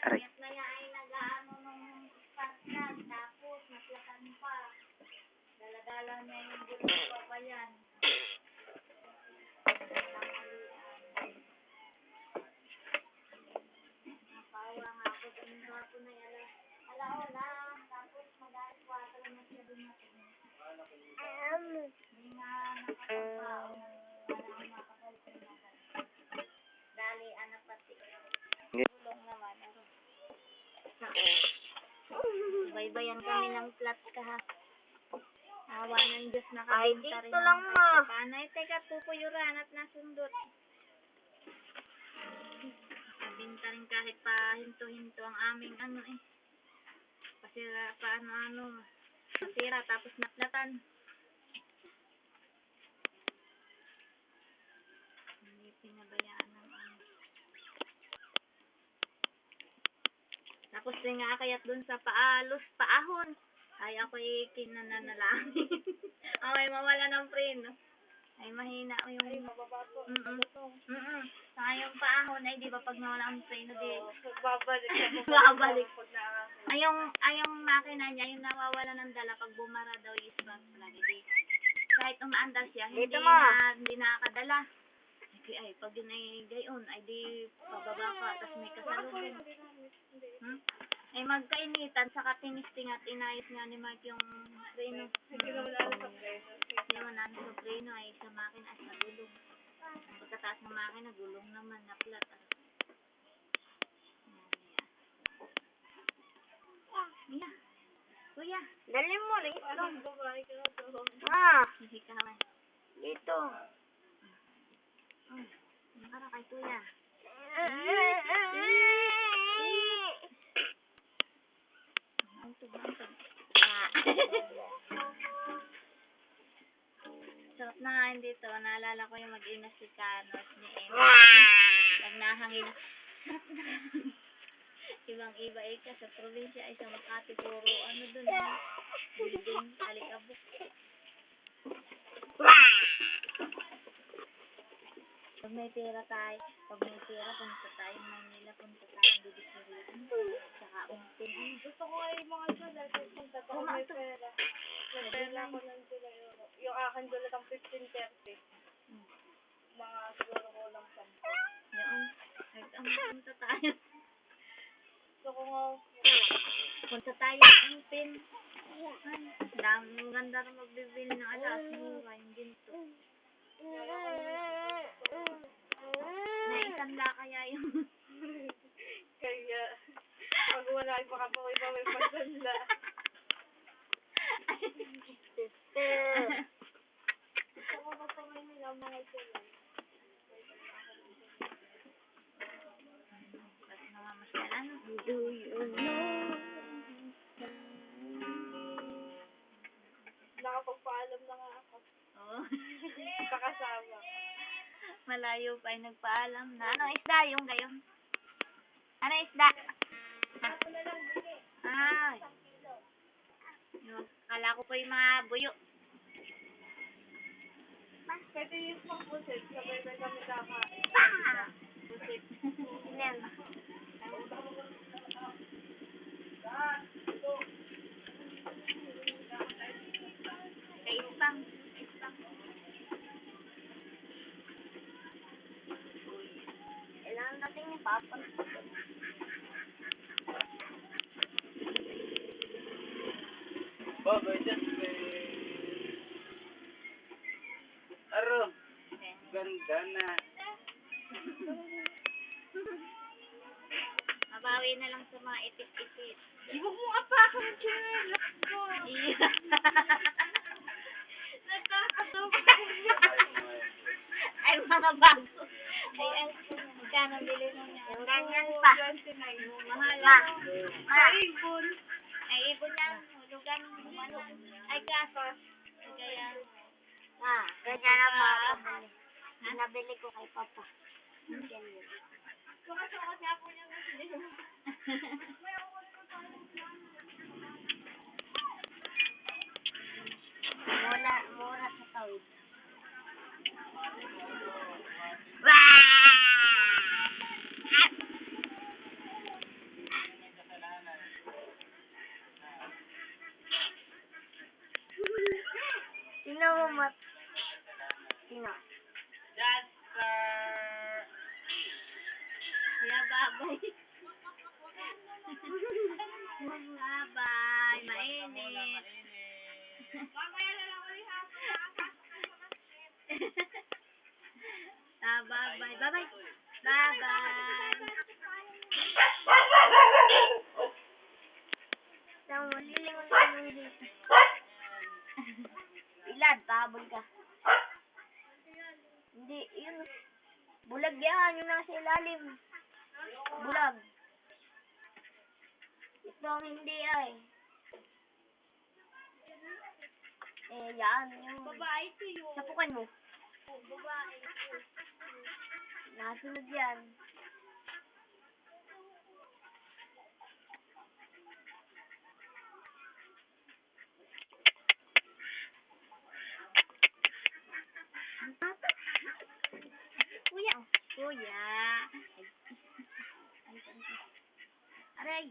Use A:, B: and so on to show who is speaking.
A: Aray. Dala-dala niya yung gulong pa pa yan. Napawa nga ako dun nga ako na yala. Alauna, tapos mag-alas 4 na siya dumating. Hindi nga nakapagpao. Wala akong makapalitin na. Dali, anak pati. Gulong naman. Baybayan kami ng flat ka ha. Awa ng Diyos na kami. Ay, dito lang ma. Panay, teka, pupuyuran at nasundot. Binta rin kahit pa hinto-hinto ang aming ano eh. Pasira pa ano-ano. Pasira tapos naplatan. Hindi pinabayaan ng ano. Tapos din nga kayat dun sa paahon. Ay ako'y kinananalangin. Okay, mawala ng preno. Ay mahina yung... Ay, mababato. Saka yung paahon, ay di ba pag nawala ang preno, di... Babalik. Ay yung makina niya, yung nawawala ng dala, pag bumara daw yung spark plug, di. Kahit umaandar siya, hindi nakakadala. Ay, pag yun ay gayon, ay di pababa ka, tapos may kasalubong. Ay magkainitan, saka tinisting at inayos nga ni Mark yung preno. Hindi naman ano sa preno. Hindi naman ano sa preno, ay sa makina at sa gulong. Pagkataas ng makina, gulong naman, naplat. Iya. Kuya. Dali mo, ito. Hindi ka naman. Dito. Nakara kay kuya. Suot na nga dito, naalala ko yung mag-ina si Canos ni Emma. Pag nahangin na, ibang-iba eh ka sa probinsya ay sa Makati, puro ano dun eh. Building, alikabok. Pag may pera tayo, punta tayo Manila, punta tayo Bibisiriin. Saka Umpin. Gusto ko ay mga dula, punta tayo may pera. May pera ko ng dula euro. Yung akin dula ng 15.30. Mga siguro ko lang 10. Yun. Punta tayo. Gusto ko nga. Punta tayo Umpin. Ang ganda na magbibili ng alas. Mura yung ginto. Na isang la kaya yung kaya pag wala ay baka paway pasanla. Ako ba paway nila mga sila? Kasi namamasalan. Do you know? Nakapagpaalam na nga ako. Oo. Pakasama. Malayo pa ay nagpaalam na. Ano isda yung gayon? Ano isda? Ako na lang bili. Ay. Yung, kala ko po yung mga buyo. Pwede yung pang-pusit. Sabay na kami kakain. Pusit. Sinem. Kay Ispang. Kailangan natin yung papa.
B: Baba, just Aro. Ganda na.
A: Mabawi na lang sa mga ipit-ipit.
B: Huwag mo apakan ng chinelas ko.
A: Nagkakasok. Ay, mga bago. Ay, magkano bili mo niya? Yung ganyan pa.
B: 29.
A: Mahal na.
B: Sa ibon.
A: Ay, ibon yan. Hulugan. Ay, kasos. Kaya, ganyan naman. Nabili ko kay Papa. Ganyan. Sukat-sukat niya po niya. Babay. Babay. Mainit.
B: Mamaya na lang ulit hapon.
A: Babay. Babay. Babay. Tama, lilingon naman dito. Ilad, tabol ka. Hindi, yun. Bulag yan, yun nasa ilalim. Bulag. Ito ang hindi ay. Yan, yung...
B: Babae ito yun.
A: Sapukan mo.
B: Babae.
A: Nasunod yan. Kuya. Kuya. Aray.